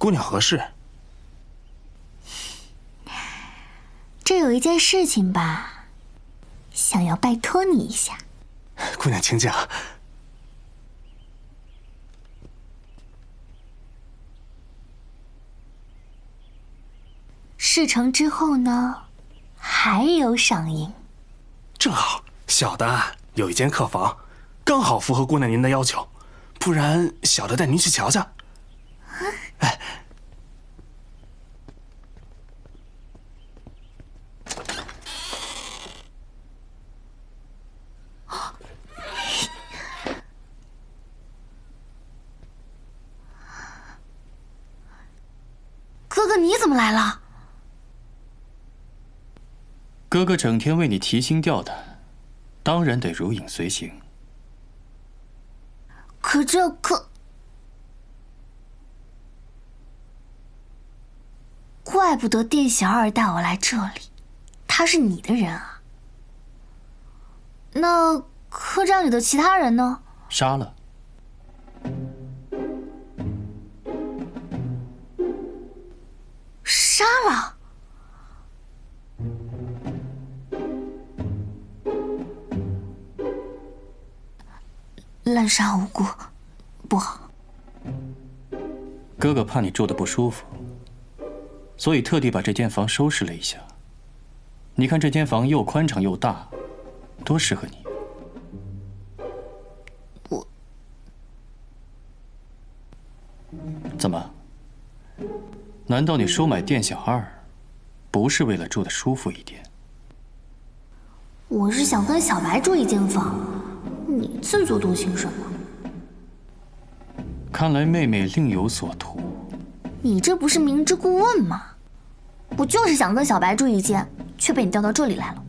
姑娘何事？这有一件事情吧，想要拜托你一下。姑娘请讲。事成之后呢，还有赏银。正好，小的有一间客房，刚好符合姑娘您的要求，不然小的带您去瞧瞧。哎。哥哥，你怎么来了？哥哥整天为你提心吊胆，当然得如影随形。怪不得店小二带我来这里，他是你的人啊。那客栈里的其他人呢？杀了。杀了？滥杀无辜，不好。哥哥怕你住得不舒服，所以特地把这间房收拾了一下。你看这间房又宽敞又大，多适合你。怎么？难道你收买店小二，不是为了住得舒服一点？我是想跟小白住一间房，你自作多情什么？看来妹妹另有所图。你这不是明知故问吗？我就是想跟小白住一间，却被你调到这里来了。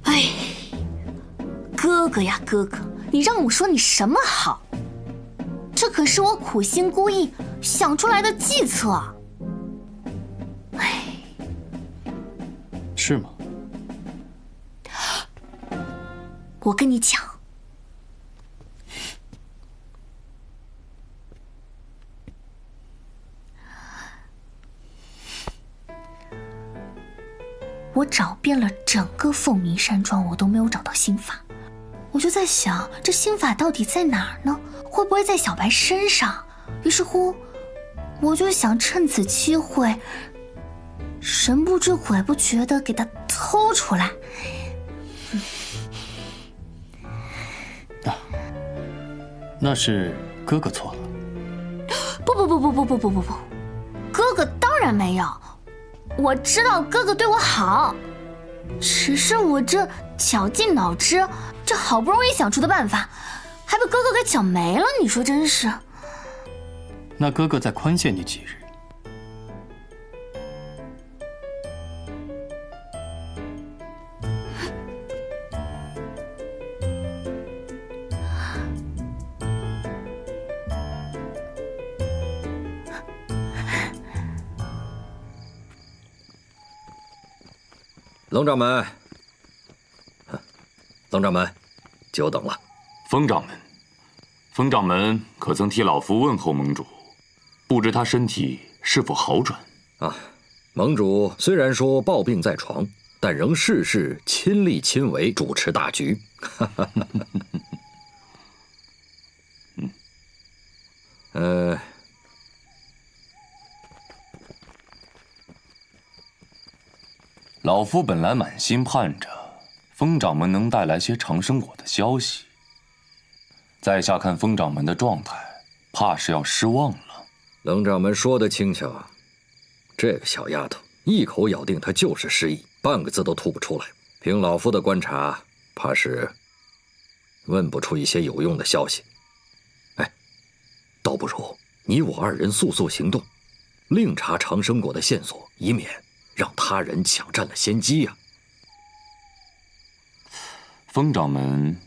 哎，哥哥呀哥哥，你让我说你什么好？这可是我苦心孤诣想出来的计策。哎，是吗？我跟你讲，我找遍了整个凤鸣山庄，我都没有找到心法。我就在想，这心法到底在哪儿呢？会不会在小白身上？于是乎，我就想趁此机会，神不知鬼不觉的给他偷出来。那是哥哥错了。不，哥哥当然没有。我知道哥哥对我好，只是我这绞尽脑汁，这好不容易想出的办法，还被哥哥给搅没了。你说真是？那哥哥再宽限你几日。龙掌门，龙掌门，久等了。风掌门可曾替老夫问候盟主？不知他身体是否好转？啊，盟主虽然说抱病在床，但仍事事亲力亲为，主持大局。老夫本来满心盼着风掌门能带来些长生果的消息，在下看风掌门的状态，怕是要失望了。龙掌门说的轻巧，这个小丫头一口咬定她就是失忆，半个字都吐不出来。凭老夫的观察，怕是问不出一些有用的消息。哎，倒不如你我二人速速行动，另查长生果的线索，以免让他人抢占了先机呀。风掌门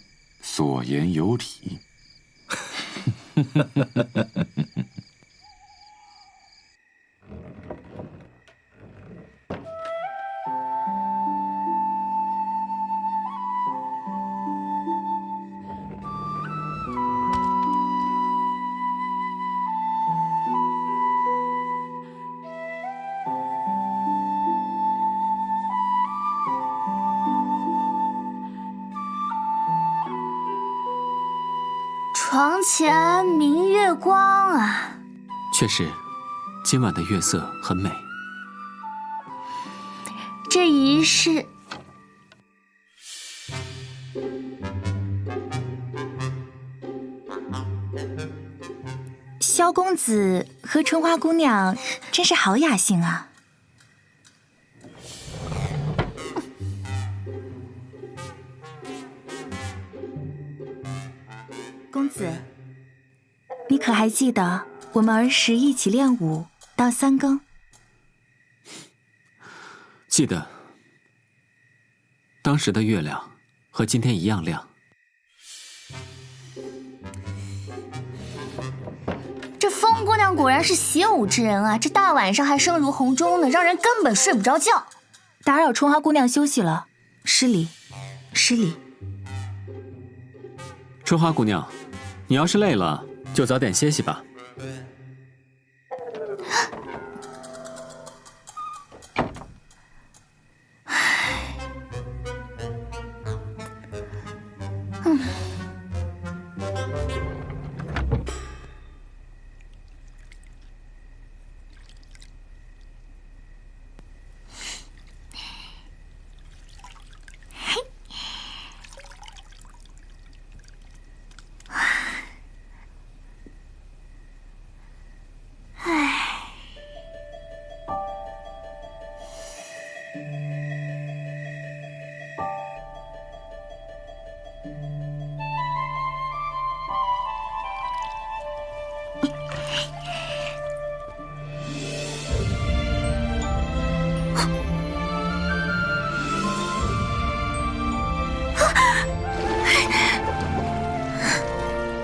所言有理。床前明月光啊！确实，今晚的月色很美。这一世，萧公子和春花姑娘真是好雅兴啊！公子，你可还记得我们儿时一起练武到3更？记得，当时的月亮和今天一样亮。这风姑娘果然是习武之人啊！这大晚上还声如洪钟的，让人根本睡不着觉。打扰春花姑娘休息了，失礼，失礼。春花姑娘，你要是累了，就早点歇息吧。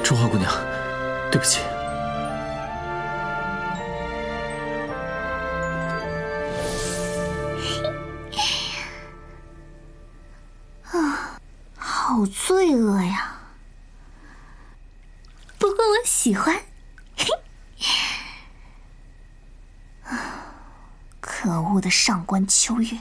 春花姑娘，对不起。好罪恶呀！不过我喜欢。可恶的上官秋月。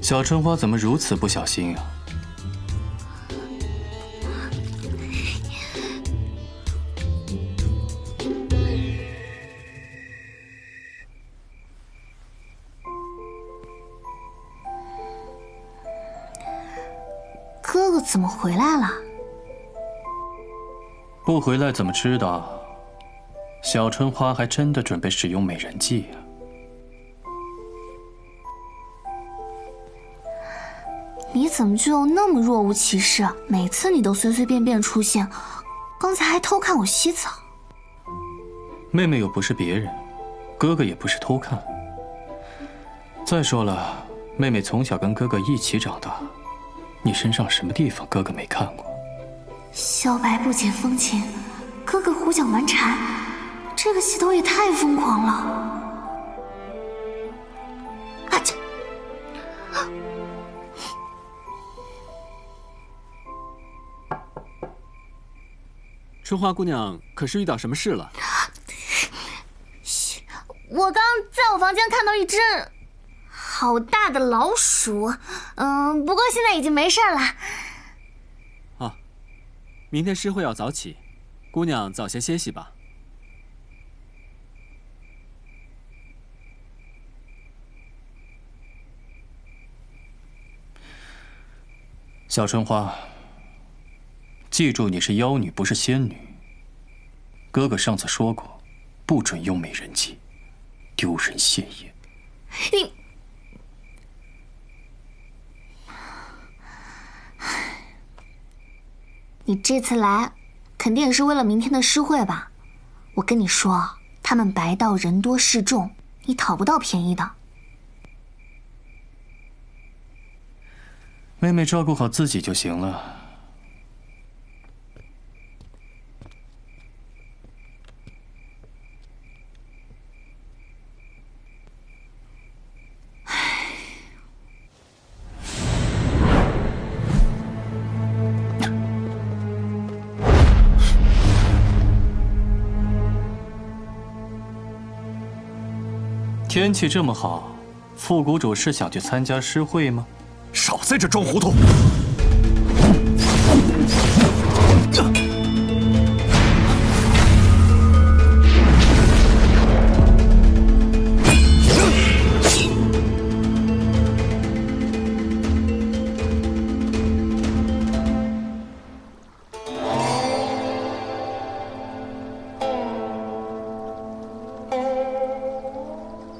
小春花怎么如此不小心啊？哥哥怎么回来了？不回来怎么知道？小春花还真的准备使用美人计啊！你怎么就那么若无其事？每次你都随随便便出现，刚才还偷看我洗澡。妹妹又不是别人，哥哥也不是偷看。再说了，妹妹从小跟哥哥一起长大，你身上什么地方哥哥没看过？小白不解风情，哥哥胡搅蛮缠，这个洗头也太疯狂了！啊这！春花姑娘可是遇到什么事了？我刚在我房间看到一只好大的老鼠，不过现在已经没事了。啊，明天诗会要早起，姑娘早些歇息吧。小春花，记住你是妖女，不是仙女。哥哥上次说过，不准用美人计，丢人现眼。你这次来，肯定也是为了明天的诗会吧？我跟你说，他们白道人多势众，你讨不到便宜的。妹妹照顾好自己就行了。天气这么好，副谷主是想去参加诗会吗？少在这装糊涂！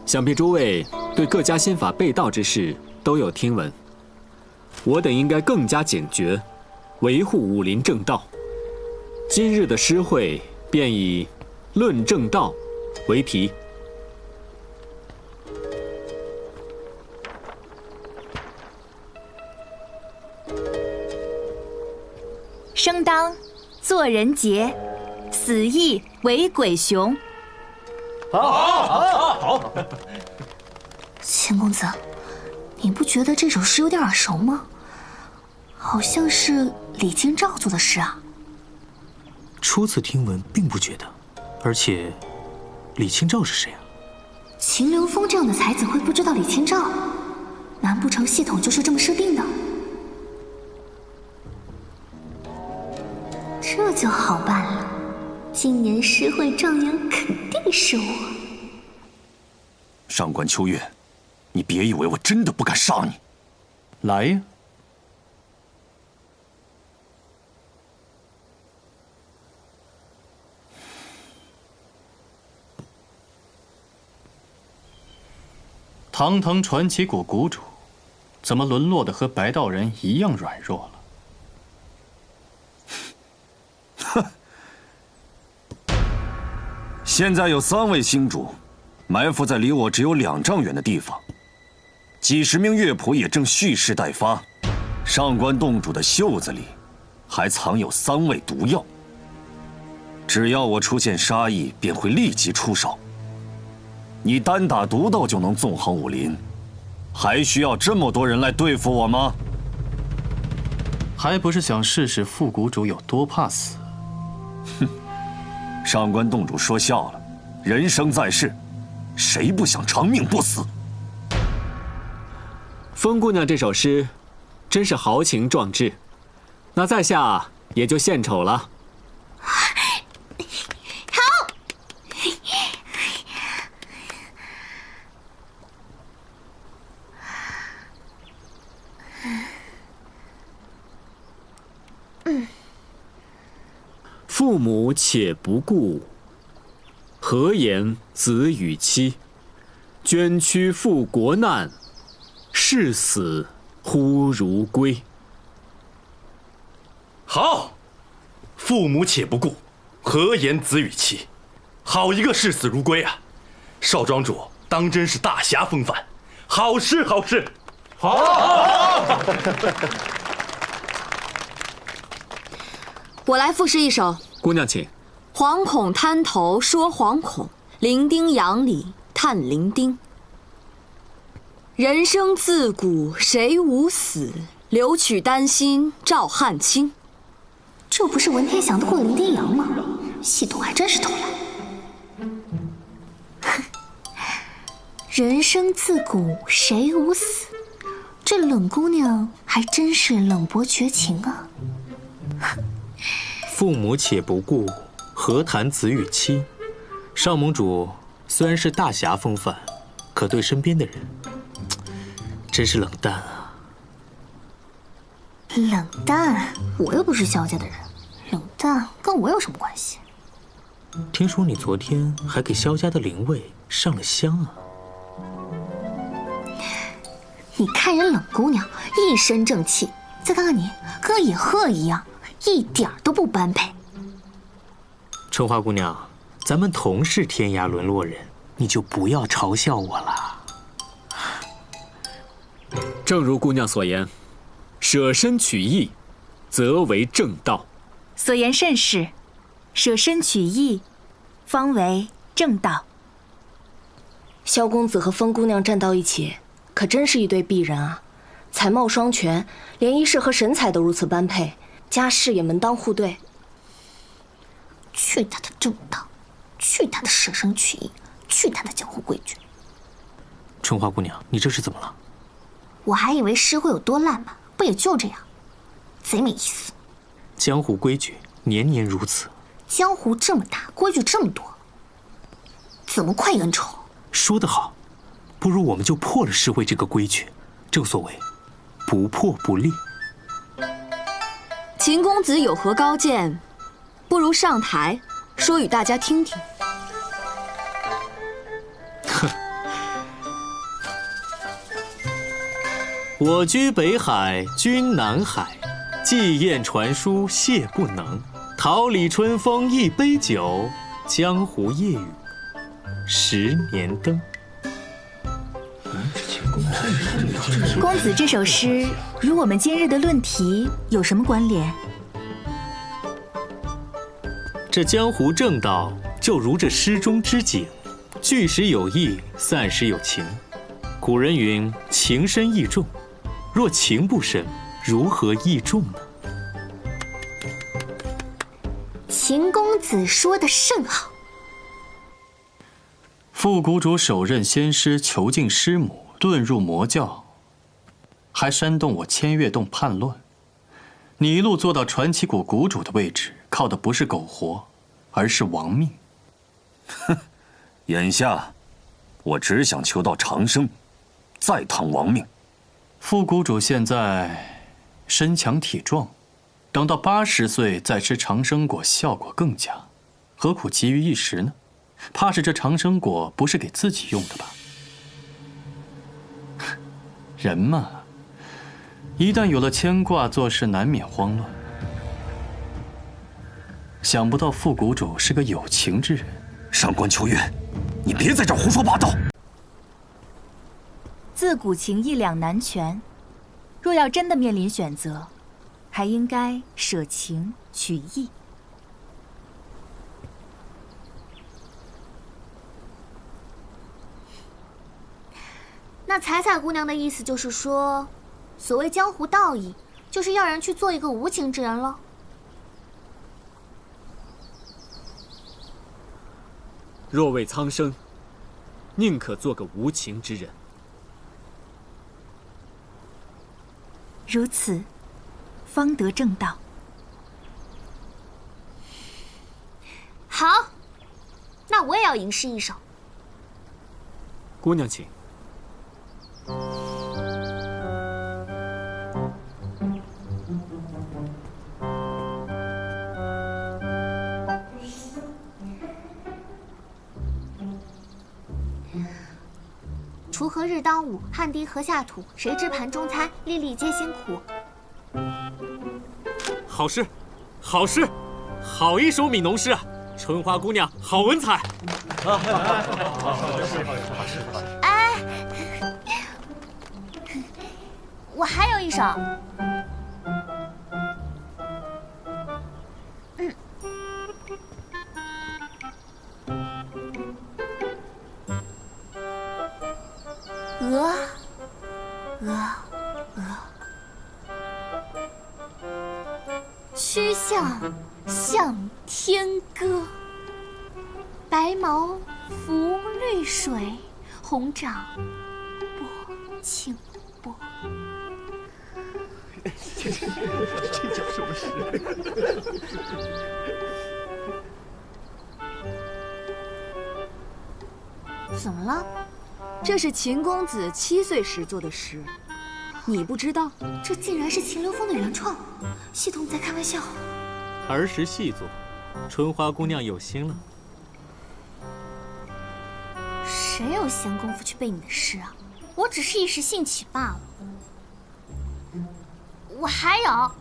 想必诸位对各家心法被盗之事都有听闻，我等应该更加警觉，维护武林正道。今日的诗会便以“论正道”为题。生当作人杰，死亦为鬼雄。好。钱公子，你不觉得这首诗有点耳熟吗？好像是李清照做的诗啊。初次听闻并不觉得，而且，李清照是谁啊？秦凌风这样的才子会不知道李清照？难不成系统就是这么设定的？这就好办了，今年诗会状元肯定是我。上官秋月，你别以为我真的不敢杀你。来呀！堂堂传奇谷谷主，怎么沦落的和白道人一样软弱了？哼！现在有3位星主埋伏在离我只有2丈远的地方，几十名乐仆也正蓄势待发。上官洞主的袖子里还藏有3味毒药，只要我出现杀意，便会立即出手。你单打独斗就能纵横武林，还需要这么多人来对付我吗？还不是想试试副谷主有多怕死？哼！上官洞主说笑了，人生在世，谁不想长命不死？风姑娘这首诗，真是豪情壮志，那在下也就献丑了。父母且不顾，何言子与妻？捐躯赴国难，视死忽如归。好，父母且不顾，何言子与妻？好一个视死如归啊！少庄主当真是大侠风范，好诗好诗。好。我来赋诗一首。姑娘请。惶恐滩头说惶恐，伶仃杨里叹伶仃。人生自古谁无死，留取丹心照汗青。这不是文天祥的过伶仃杨吗？系统还真是偷懒。人生自古谁无死，这冷姑娘还真是冷薄绝情啊。父母且不顾，何谈子与妻？少盟主虽然是大侠风范，可对身边的人，真是冷淡啊。冷淡？我又不是萧家的人，冷淡跟我有什么关系？听说你昨天还给萧家的灵位上了香啊？你看人冷姑娘一身正气，再看看你，跟野鹤一样。一点都不般配。春花姑娘，咱们同是天涯沦落人，你就不要嘲笑我了。正如姑娘所言，舍身取义，则为正道。所言甚是，舍身取义，方为正道。萧公子和风姑娘站到一起，可真是一对璧人啊！才貌双全，连衣饰和神采都如此般配。家世也门当户对。去他的正道，去他的舍身取义，去他的江湖规矩。春花姑娘，你这是怎么了？我还以为诗会有多烂嘛，不也就这样，贼没意思。江湖规矩年年如此。江湖这么大，规矩这么多，怎么快意恩仇？说得好，不如我们就破了诗会这个规矩。正所谓，不破不立。秦公子有何高见？不如上台说与大家听听。哼，我居北海，君南海，寄雁传书谢不能。桃李春风一杯酒，江湖夜雨10年灯。公子这首诗与我们今日的论题有什么关联？这江湖正道就如这诗中之景，聚时有意，散时有情。古人云：情深意重。若情不深，如何意重呢？秦公子说得甚好。副谷主手刃仙师，囚禁师母，遁入魔教，还煽动我千月洞叛乱。你一路做到传奇谷谷主的位置，靠的不是苟活，而是亡命。哼，眼下我只想求到长生，再趟亡命。副谷主现在身强体壮，等到80岁再吃长生果，效果更佳。何苦急于一时呢？怕是这长生果不是给自己用的吧？人嘛，一旦有了牵挂，做事难免慌乱。想不到副谷主是个有情之人。上官秋月，你别在这儿胡说八道。自古情义两难全，若要真的面临选择，还应该舍情取义。那彩彩姑娘的意思就是说，所谓江湖道义，就是要人去做一个无情之人了。若为苍生，宁可做个无情之人。如此，方得正道。好，那我也要吟诗一首。姑娘请。锄禾日当午，汗滴禾下土。谁知盘中餐，粒粒皆辛苦。好诗，好诗，好一首悯农诗啊！春花姑娘好文采。哎，我还有一首。曲项向天歌，白毛浮绿水，红掌拨清波。这叫什么诗？怎么了？这是秦公子7岁时做的诗，你不知道？这竟然是秦流风的原创，系统在开玩笑。儿时细作，春花姑娘有心了。谁有闲工夫去背你的诗啊？我只是一时兴起罢了。我还有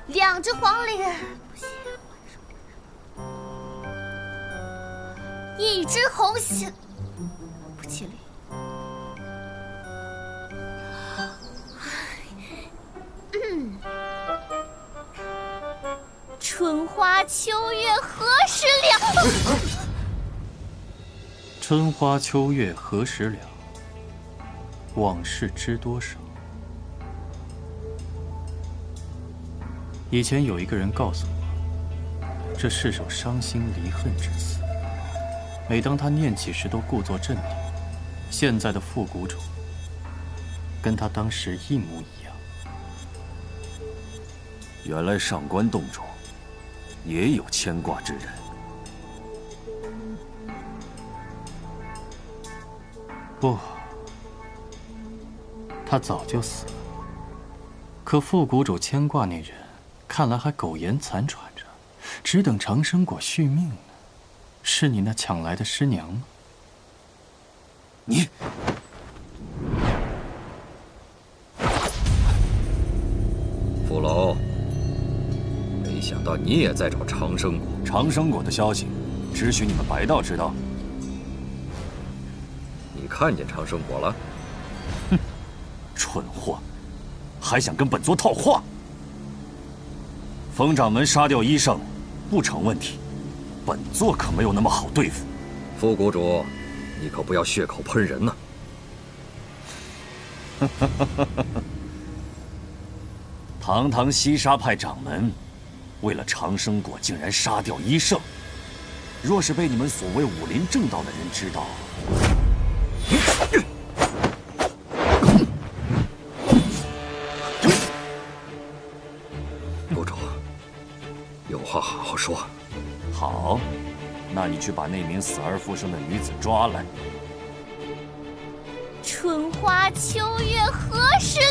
2只黄鹂，1只红线，不吉利。春花秋月何时了？春花秋月何时了？往事知多少？以前有一个人告诉我，这是首伤心离恨之词。每当他念起时，都故作镇定。现在的副谷主，跟他当时一模一样。原来上官洞主也有牵挂之人。不，他早就死了。可副谷主牵挂那人，看来还苟延残喘着，只等长生果续命呢。是你那抢来的师娘吗？你，傅楼，没想到你也在找长生果。长生果的消息，只许你们白道知道。你看见长生果了？哼，蠢货，还想跟本座套话？风掌门杀掉医圣，不成问题。本座可没有那么好对付。副谷主，你可不要血口喷人呐！堂堂西沙派掌门，为了长生果竟然杀掉医圣。若是被你们所谓武林正道的人知道，谷主，有话好好说。好，那你去把那名死而复生的女子抓来。春花秋月何时了？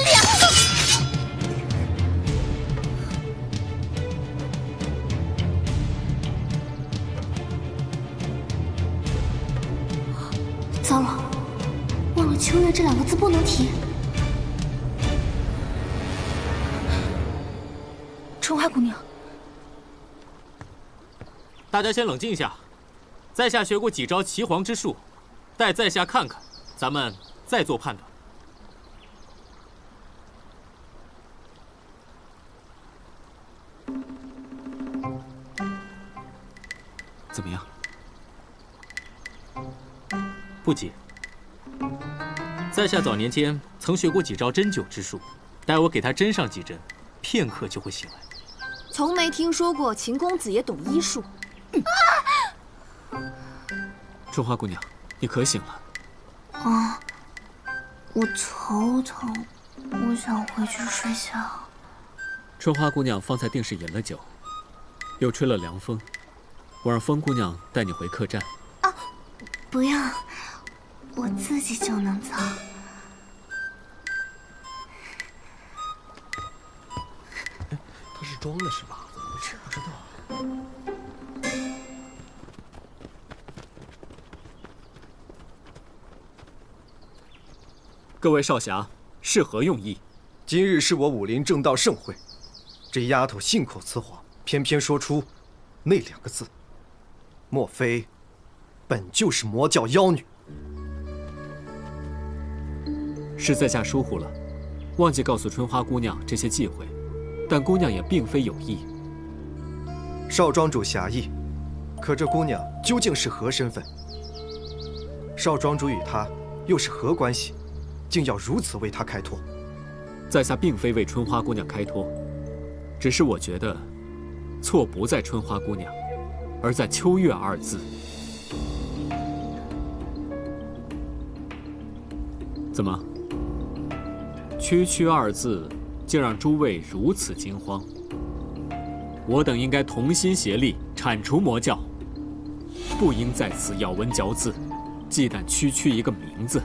糟了，忘了秋月这2个字不能提。春花姑娘。大家先冷静一下，在下学过几招岐黄之术，待在下看看，咱们再做判断。怎么样？不急。在下早年间曾学过几招针灸之术，待我给他针上几针，片刻就会醒来。从没听说过秦公子也懂医术。春花姑娘，你可醒了？啊，我头疼，我想回去睡觉。春花姑娘方才定是饮了酒，又吹了凉风，我让风姑娘带你回客栈。啊，不要，我自己就能走。他是装的是吧？怎么回事？不知道。各位少侠，是何用意？今日是我武林正道盛会，这丫头信口雌黄，偏偏说出那2个字，莫非本就是魔教妖女？是在下疏忽了，忘记告诉春花姑娘这些忌讳，但姑娘也并非有意。少庄主侠义，可这姑娘究竟是何身份？少庄主与她又是何关系？竟要如此为她开脱？在下并非为春花姑娘开脱，只是我觉得错不在春花姑娘，而在秋月2字。怎么？区区2字，竟让诸位如此惊慌？我等应该同心协力铲除魔教，不应在此咬文嚼字，忌惮区区一个名字。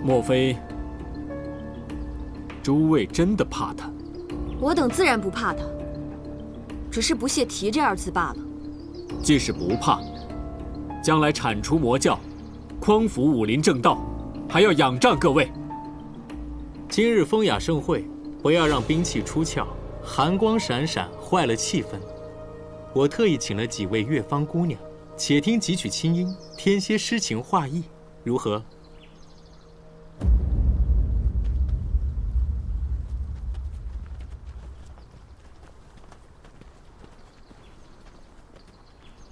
莫非诸位真的怕他？我等自然不怕他，只是不屑提这2字罢了。即使不怕，将来铲除魔教，匡扶武林正道，还要仰仗各位。今日风雅盛会，不要让兵器出鞘，寒光闪闪，坏了气氛。我特意请了几位乐坊姑娘，且听几曲清音，添些诗情画意，如何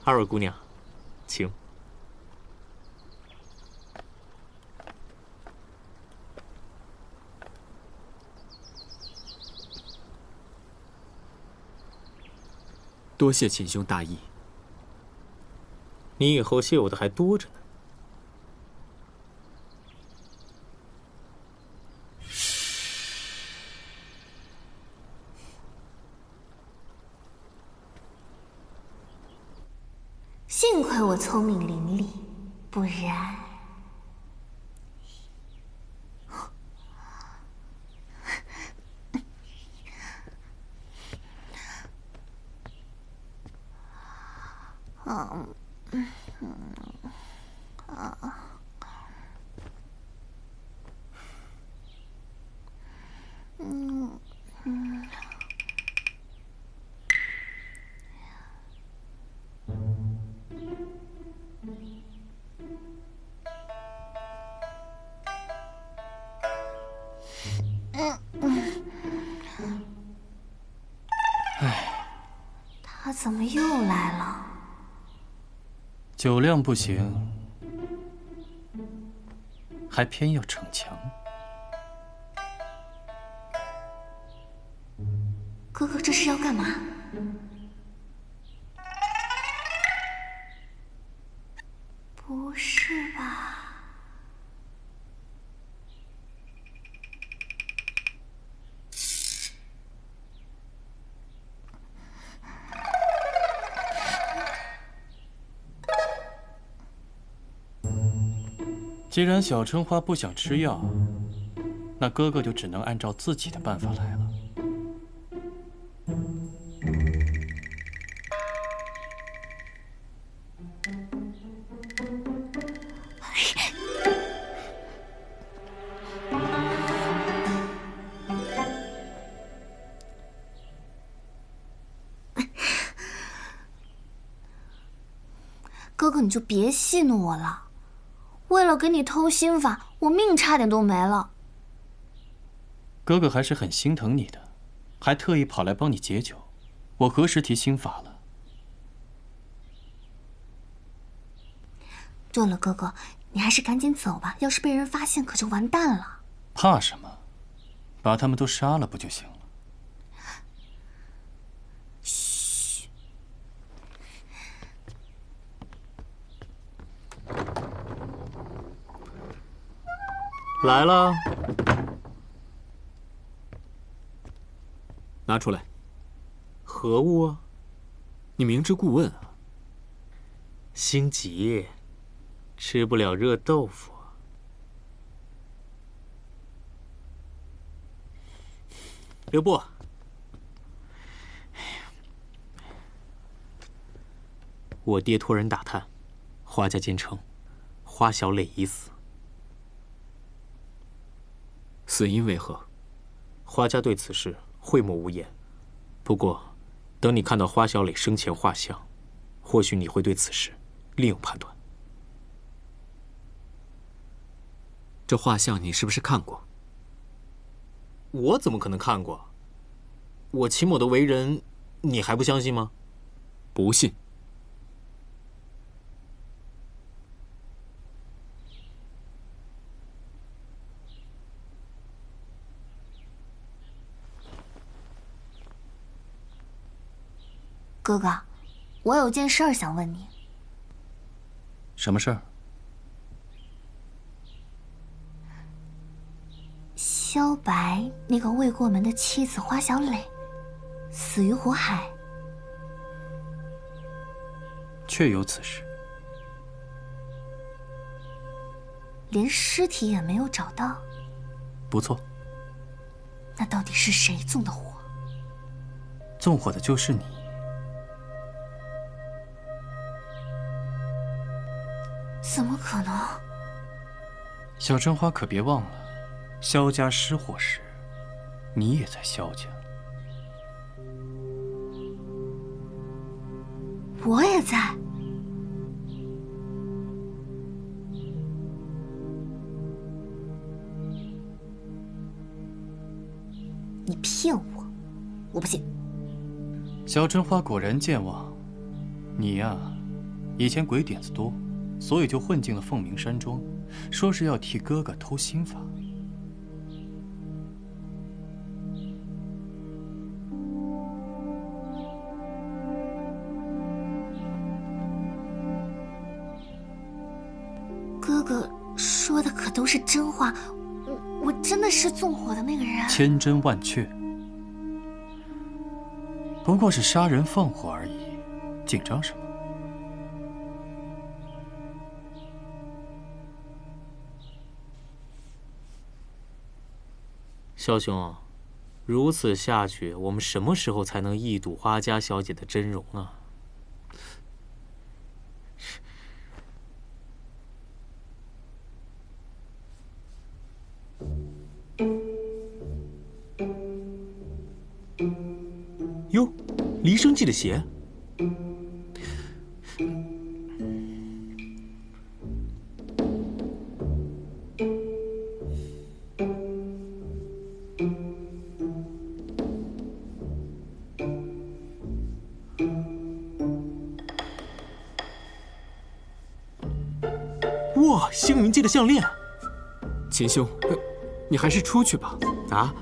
？2位姑娘，请。多谢秦兄大义。你以后绣的还多着呢。幸亏我聪明伶俐，不然……他怎么又来了？酒量不行，还偏要逞强。哥哥这是要干嘛？不是吧？既然小春花不想吃药，那哥哥就只能按照自己的办法来了。哥哥，你就别戏弄我了。为了给你偷心法，我命差点都没了。哥哥还是很心疼你的，还特意跑来帮你解酒。我何时提心法了？对了，哥哥，你还是赶紧走吧，要是被人发现，可就完蛋了。怕什么？把他们都杀了不就行了？嘘。来了，拿出来。何物啊？你明知故问啊！心急，吃不了热豆腐。留步。我爹托人打探，花家坚称，花小磊已死。死因为何？花家对此事讳莫无言。不过，等你看到花小磊生前画像，或许你会对此事另有判断。这画像你是不是看过？我怎么可能看过？我秦某的为人，你还不相信吗？不信。哥哥，我有件事儿想问你。什么事儿？萧白那个未过门的妻子花小磊，死于火海。确有此事。连尸体也没有找到。不错。那到底是谁纵的火？纵火的就是你。怎么可能？小春花可别忘了，萧家失火时，你也在萧家。我也在。你骗我，我不信。小春花果然健忘，你呀，以前鬼点子多。所以就混进了凤鸣山庄，说是要替哥哥偷心法。哥哥说的可都是真话，我真的是纵火的那个人。千真万确，不过是杀人放火而已，紧张什么？萧兄，如此下去，我们什么时候才能一睹花家小姐的真容啊？哟，离生记的鞋。哇，星云记的项链。秦兄，你还是出去吧。啊，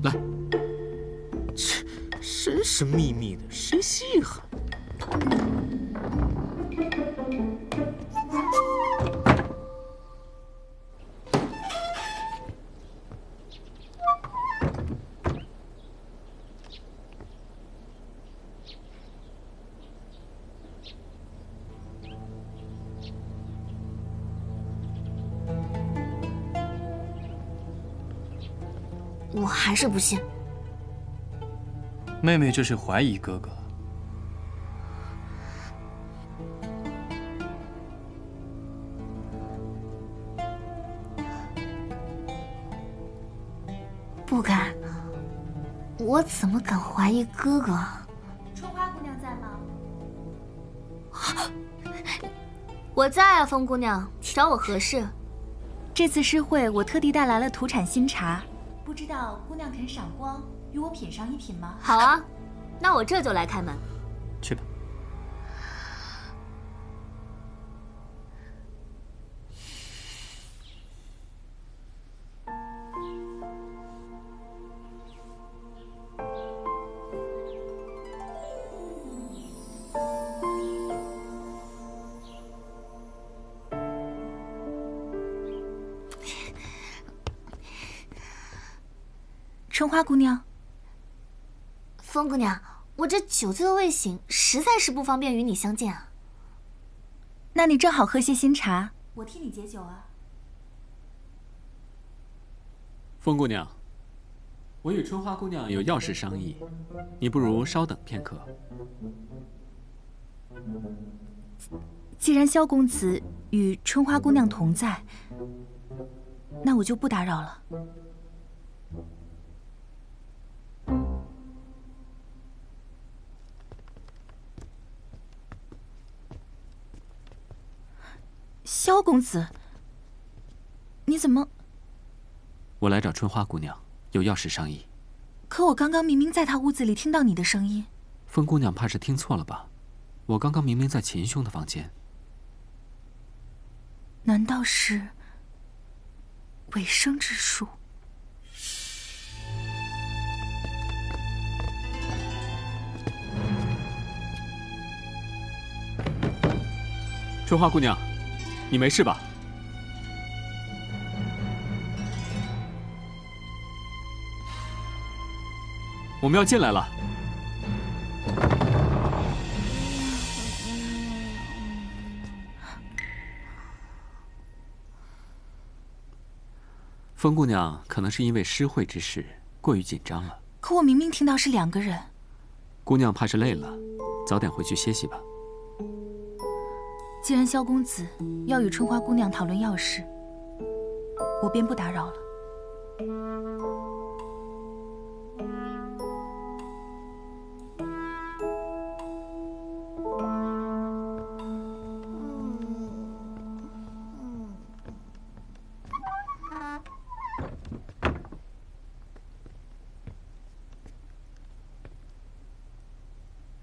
来。这神神秘秘的，谁稀罕？我还是不信。妹妹这是怀疑哥哥。不敢，我怎么敢怀疑哥哥？春花姑娘在吗？我在啊，风姑娘，找我何事？这次诗会，我特地带来了土产新茶，不知道姑娘肯赏光，与我品上一品吗？好啊，那我这就来开门。去吧。春花姑娘，风姑娘，我这酒醉未醒，实在是不方便与你相见啊。那你正好喝些新茶，我替你解酒啊。风姑娘，我与春花姑娘有要事商议，你不如稍等片刻。既然萧公子与春花姑娘同在，那我就不打扰了。萧公子，你怎么？我来找春花姑娘，有要事商议。可我刚刚明明在她屋子里听到你的声音。风姑娘怕是听错了吧？我刚刚明明在秦兄的房间。难道是尾生之术？春花姑娘，你没事吧？我们要进来了。风姑娘可能是因为诗会之事过于紧张了。可我明明听到是2个人。姑娘怕是累了，早点回去歇息吧。既然萧公子要与春花姑娘讨论要事，我便不打扰了。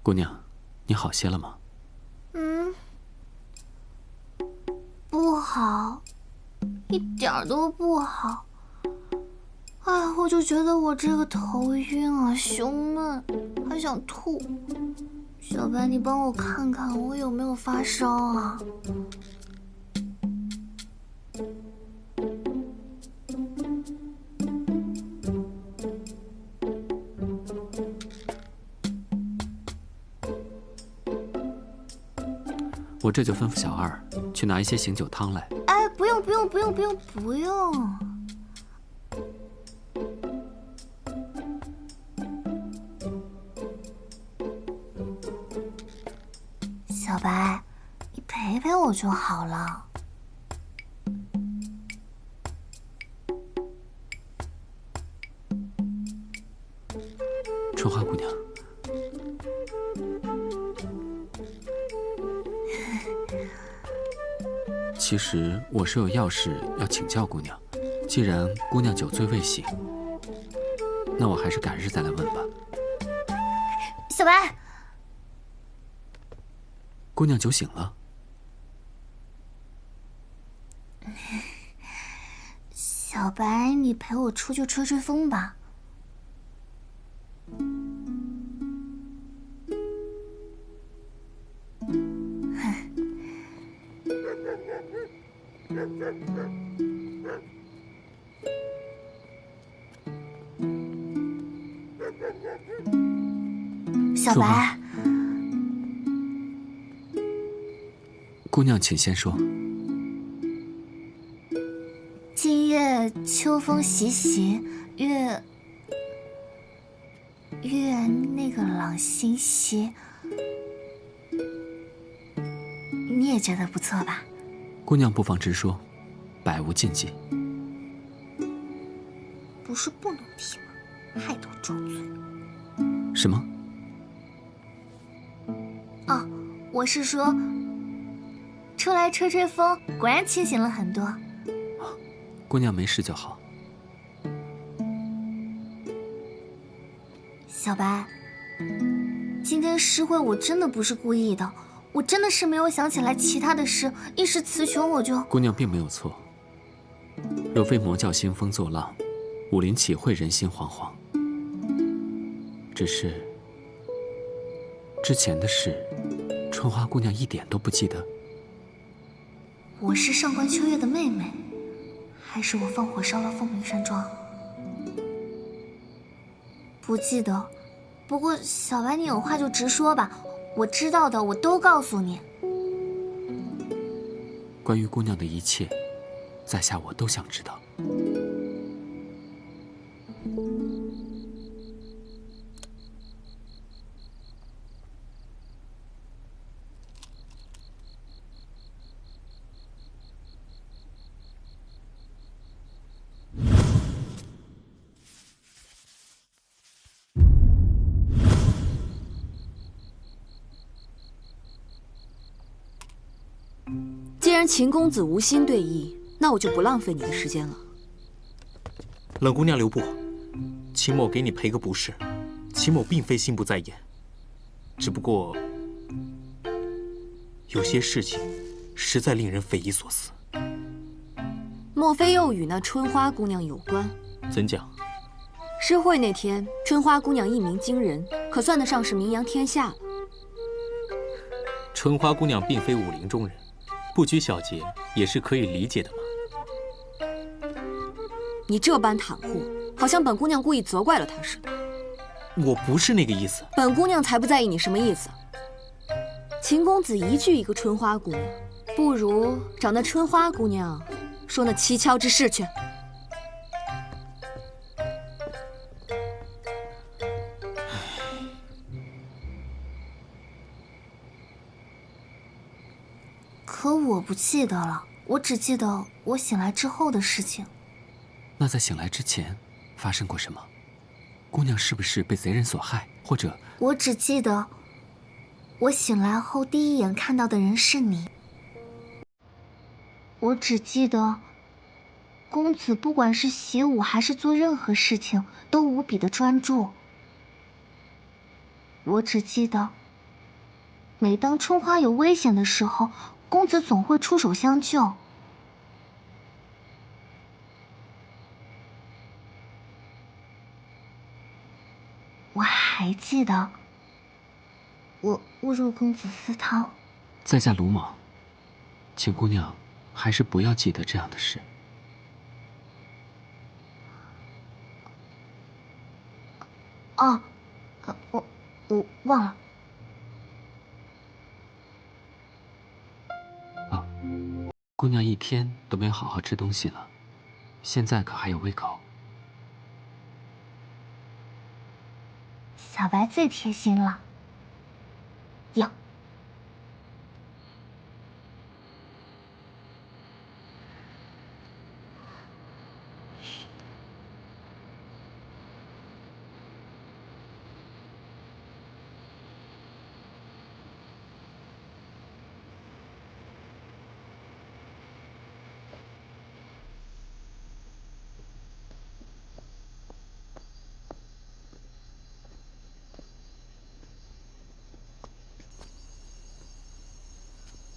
姑娘，你好些了吗？不好，一点儿都不好。哎，我就觉得我这个头晕啊，胸闷，还想吐。小白，你帮我看看我有没有发烧啊？我这就吩咐小二去拿一些醒酒汤来。哎，不用。小白，你陪陪我就好了。春花姑娘，其实我是有要事要请教姑娘。既然姑娘酒醉未醒，那我还是改日再来问吧。小白，姑娘酒醒了。小白，你陪我出去吹吹风吧。小白，姑娘，请先说。今夜秋风习习，月那个朗星稀，你也觉得不错吧？姑娘不妨直说，百无禁忌。不是不能提吗？害得我装醉。什么？哦，我是说，出来吹吹风，果然清醒了很多。姑娘没事就好。小白，今天诗会我真的不是故意的，我真的是没有想起来其他的诗，一时词穷我就……姑娘并没有错。若非魔教兴风作浪，武林岂会人心惶惶？只是之前的事，春花姑娘一点都不记得。我是上官秋月的妹妹，还是我放火烧了凤鸣山庄？不记得。不过小白，你有话就直说吧，我知道的我都告诉你。关于姑娘的一切，在下我都想知道。既然秦公子无心对弈，那我就不浪费你的时间了。冷姑娘留步，秦某给你赔个不是。秦某并非心不在焉，只不过有些事情实在令人匪夷所思。莫非又与那春花姑娘有关？怎讲？诗会那天，春花姑娘一鸣惊人，可算得上是名扬天下了。春花姑娘并非武林中人，不拘小节也是可以理解的嘛。你这般袒护，好像本姑娘故意责怪了她似的。我不是那个意思。本姑娘才不在意你什么意思。秦公子一句一个春花姑娘，不如找那春花姑娘说那蹊跷之事去。可我不记得了，我只记得我醒来之后的事情。那在醒来之前发生过什么？姑娘是不是被贼人所害，或者……我只记得，我醒来后第一眼看到的人是你。我只记得，公子不管是习武还是做任何事情，都无比的专注。我只记得，每当春花有危险的时候，公子总会出手相救。我还记得，我误入公子私汤。在下鲁莽，请姑娘还是不要记得这样的事。哦，我忘了。姑娘一天都没有好好吃东西了，现在可还有胃口？小白最贴心了。有。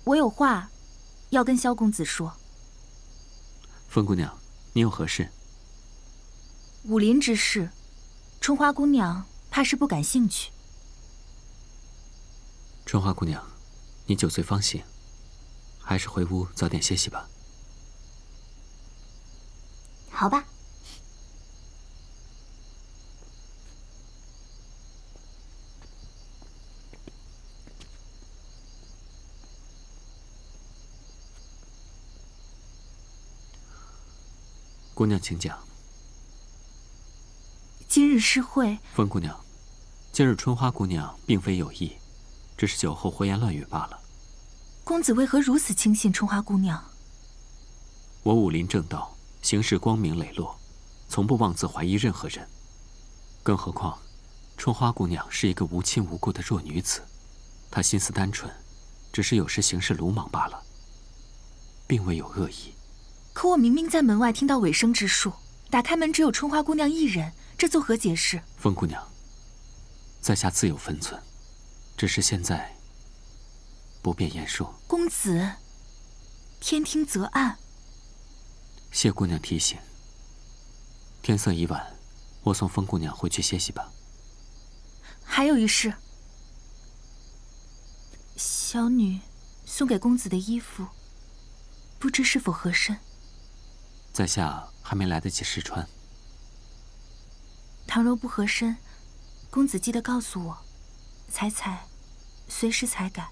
我有话要跟萧公子说。风姑娘，你有何事？武林之事，春花姑娘怕是不感兴趣。春花姑娘，你9岁方醒，还是回屋早点歇息吧。好吧。姑娘，请讲。今日诗会，风姑娘，今日春花姑娘并非有意，只是酒后胡言乱语罢了。公子为何如此轻信春花姑娘？我武林正道，行事光明磊落，从不妄自怀疑任何人。更何况，春花姑娘是一个无亲无故的弱女子，她心思单纯，只是有时行事鲁莽罢了，并未有恶意。可我明明在门外听到尾声之术，打开门只有春花姑娘一人，这作何解释？风姑娘，在下自有分寸，只是现在不便言说。公子，天听则暗。谢姑娘提醒。天色已晚，我送风姑娘回去歇息吧。还有一事，小女送给公子的衣服，不知是否合身。在下还没来得及试穿。倘若不合身，公子记得告诉我，彩彩随时裁改。